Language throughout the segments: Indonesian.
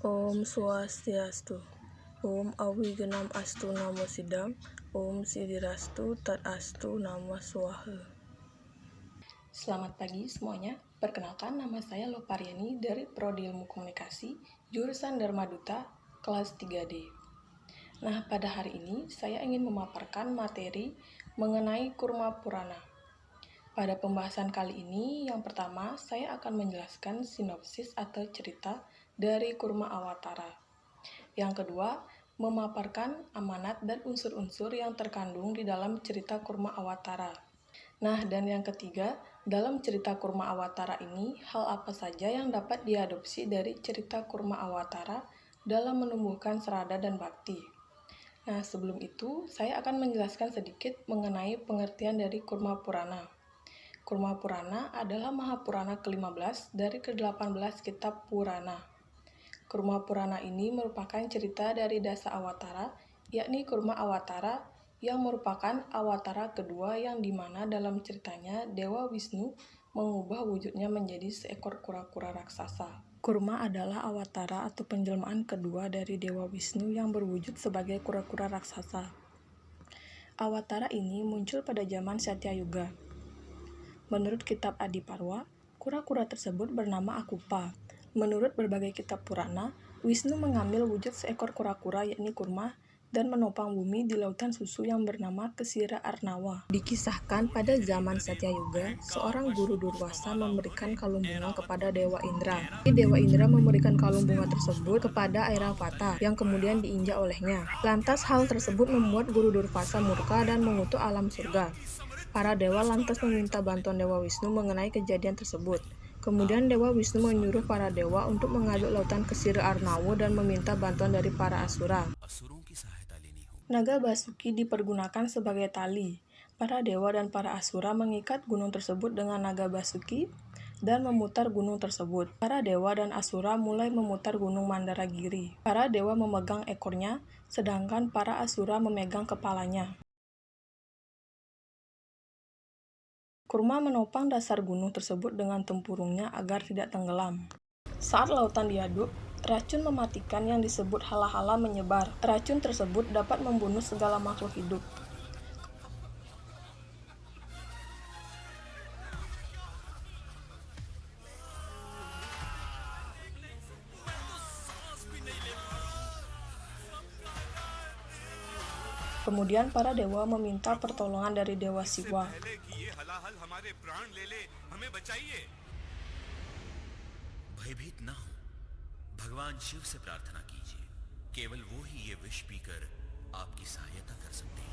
Om Swastiastu. Om Awigenam Astu Namo Sidam. Om Sidirastu Tat Astu Nama Swaha. Selamat pagi semuanya. Perkenalkan, nama saya Lopariani dari Prodi Ilmu Komunikasi, jurusan Dharma Duta, kelas 3D. Nah, pada hari ini saya ingin memaparkan materi mengenai Kurma Purana. Pada pembahasan kali ini, yang pertama saya akan menjelaskan sinopsis atau cerita dari Kurma Awatara. Yang kedua, memaparkan amanat dan unsur-unsur yang terkandung di dalam cerita Kurma Awatara. Nah, dan yang ketiga, dalam cerita Kurma Awatara ini, hal apa saja yang dapat diadopsi dari cerita Kurma Awatara dalam menumbuhkan serada dan bakti. Nah, sebelum itu, saya akan menjelaskan sedikit mengenai pengertian dari Kurma Purana. Kurma Purana adalah Mahapurana ke-15 dari ke-18 kitab Purana. Kurma Purana ini merupakan cerita dari Dasa Awatara, yakni Kurma Awatara, yang merupakan awatara kedua yang dimana dalam ceritanya Dewa Wisnu mengubah wujudnya menjadi seekor kura-kura raksasa. Kurma adalah awatara atau penjelmaan kedua dari Dewa Wisnu yang berwujud sebagai kura-kura raksasa. Awatara ini muncul pada zaman Satya Yuga. Menurut kitab Adiparwa, kura-kura tersebut bernama Akupa. Menurut berbagai kitab Purana, Wisnu mengambil wujud seekor kura-kura yakni kurma dan menopang bumi di lautan susu yang bernama Kesira Arnawa. Dikisahkan pada zaman Satya Yuga, seorang guru Durwasa memberikan kalung bunga kepada Dewa Indra. Dewa Indra memberikan kalung bunga tersebut kepada Airavata yang kemudian diinjak olehnya. Lantas hal tersebut membuat guru Durvasa murka dan mengutuk alam surga. Para dewa lantas meminta bantuan Dewa Wisnu mengenai kejadian tersebut. Kemudian Dewa Wisnu menyuruh para dewa untuk mengaduk lautan Kesira Arnawa dan meminta bantuan dari para asura. Naga Basuki dipergunakan sebagai tali. Para dewa dan para asura mengikat gunung tersebut dengan naga Basuki dan memutar gunung tersebut. Para dewa dan asura mulai memutar gunung Mandaragiri. Para dewa memegang ekornya, sedangkan para asura memegang kepalanya. Kurma menopang dasar gunung tersebut dengan tempurungnya agar tidak tenggelam. Saat lautan diaduk, racun mematikan yang disebut hala-hala menyebar. Racun tersebut dapat membunuh segala makhluk hidup. Kemudian para dewa meminta pertolongan dari Dewa Siwa. भयभीत ना हो, भगवान शिव से प्रार्थना कीजिए। केवल वो ही ये विष पीकर आपकी सहायता कर सकते हैं।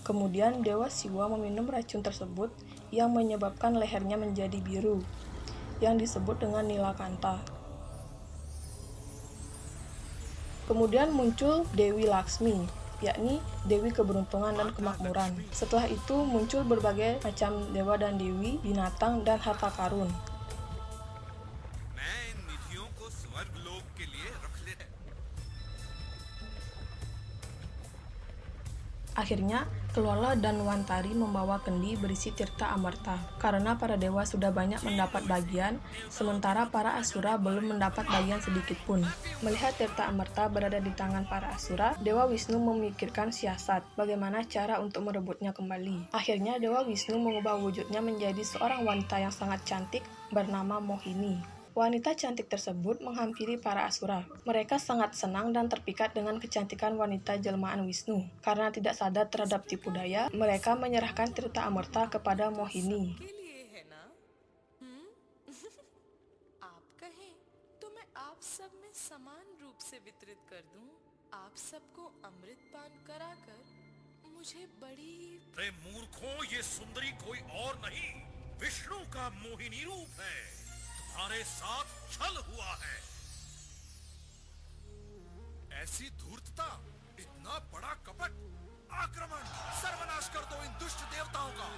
Kemudian Dewa Siwa meminum racun tersebut yang menyebabkan lehernya menjadi biru, yang disebut dengan Nilakanta. Kemudian muncul Dewi Laksmi, yakni Dewi Keberuntungan dan Kemakmuran. Setelah itu muncul berbagai macam dewa dan dewi, binatang, dan harta karun. Akhirnya, keluarlah Danwantari membawa kendi berisi tirta amarta. Karena para dewa sudah banyak mendapat bagian, sementara para asura belum mendapat bagian sedikit pun. Melihat tirta amarta berada di tangan para asura, Dewa Wisnu memikirkan siasat, bagaimana cara untuk merebutnya kembali. Akhirnya, Dewa Wisnu mengubah wujudnya menjadi seorang wanita yang sangat cantik bernama Mohini. Wanita cantik tersebut menghampiri para asura. Mereka sangat senang dan terpikat dengan kecantikan wanita jelmaan Wisnu. Karena tidak sadar terhadap tipu daya, mereka menyerahkan tirta amarta kepada Mohini. आप कहें तो मैं आप सब में समान रूप से वितरित कर दूं। आप सबको अमृत पान कराकर मुझे बड़ी अरे मूर्खों, ये सुंदरी कोई और नहीं, विष्णु का मोहिनी रूप है। तुम्हारे साथ छल हुआ है। ऐसी धूर्तता, इतना बड़ा कपट, आक्रमण, सर्वनाश कर दो इन दुष्ट देवताओं का।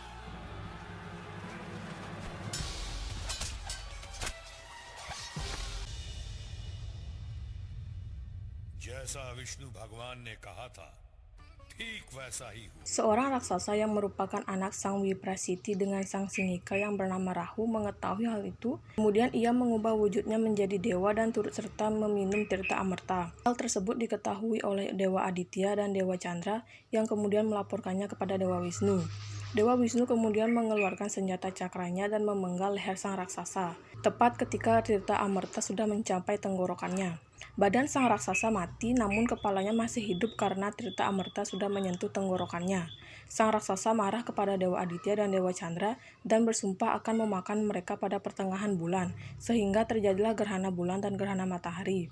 जैसा विष्णु भगवान ने कहा था ठीक वैसा ही हुआ। Seorang raksasa yang merupakan anak Sang Wiprasiti dengan Sang Singika yang bernama Rahu mengetahui hal itu. Kemudian ia mengubah wujudnya menjadi dewa dan turut serta meminum tirta amerta. Hal tersebut diketahui oleh Dewa Aditya dan Dewa Chandra yang kemudian melaporkannya kepada Dewa Wisnu. Dewa Wisnu kemudian mengeluarkan senjata cakranya dan memenggal leher sang raksasa, tepat ketika tirta amerta sudah mencapai tenggorokannya. Badan sang raksasa mati, namun kepalanya masih hidup karena tirta amerta sudah menyentuh tenggorokannya. Sang raksasa marah kepada Dewa Aditya dan Dewa Chandra dan bersumpah akan memakan mereka pada pertengahan bulan, sehingga terjadilah gerhana bulan dan gerhana matahari.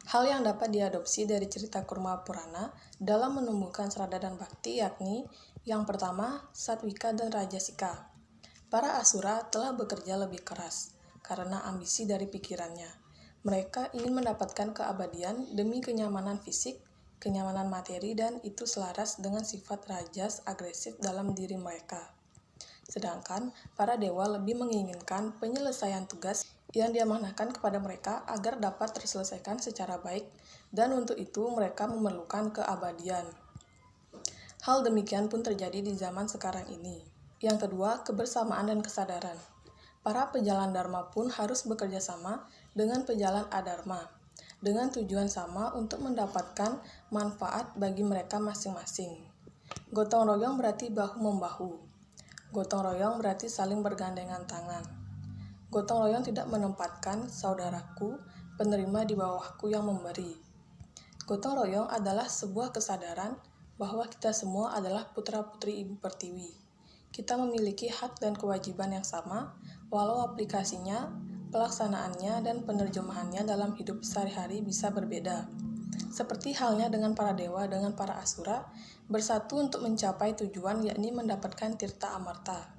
Hal yang dapat diadopsi dari cerita Kurma Purana dalam menumbuhkan serada dan bakti yakni yang pertama, Satwika dan Rajasika. Para asura telah bekerja lebih keras karena ambisi dari pikirannya. Mereka ingin mendapatkan keabadian demi kenyamanan fisik, kenyamanan materi, dan itu selaras dengan sifat rajas agresif dalam diri mereka. Sedangkan para dewa lebih menginginkan penyelesaian tugas yang diamanahkan kepada mereka agar dapat terselesaikan secara baik, dan untuk itu mereka memerlukan keabadian. Hal demikian pun terjadi di zaman sekarang ini. Yang kedua, kebersamaan dan kesadaran. Para pejalan dharma pun harus bekerja sama dengan pejalan adharma, dengan tujuan sama untuk mendapatkan manfaat bagi mereka masing-masing. Gotong royong berarti bahu-membahu. Gotong royong berarti saling bergandengan tangan. Gotong royong tidak menempatkan saudaraku, penerima di bawahku yang memberi. Gotong royong adalah sebuah kesadaran bahwa kita semua adalah putra-putri Ibu Pertiwi. Kita memiliki hak dan kewajiban yang sama, walau aplikasinya, pelaksanaannya, dan penerjemahannya dalam hidup sehari-hari bisa berbeda. Seperti halnya dengan para dewa dengan para asura, bersatu untuk mencapai tujuan yakni mendapatkan tirta amarta.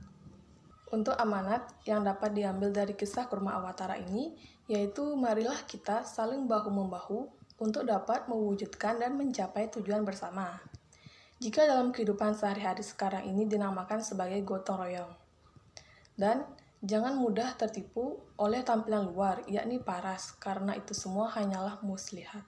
Untuk amanat yang dapat diambil dari kisah Kurma Awatara ini, yaitu marilah kita saling bahu-membahu untuk dapat mewujudkan dan mencapai tujuan bersama. Jika dalam kehidupan sehari-hari sekarang ini dinamakan sebagai gotong royong. Dan jangan mudah tertipu oleh tampilan luar, yakni paras, karena itu semua hanyalah muslihat.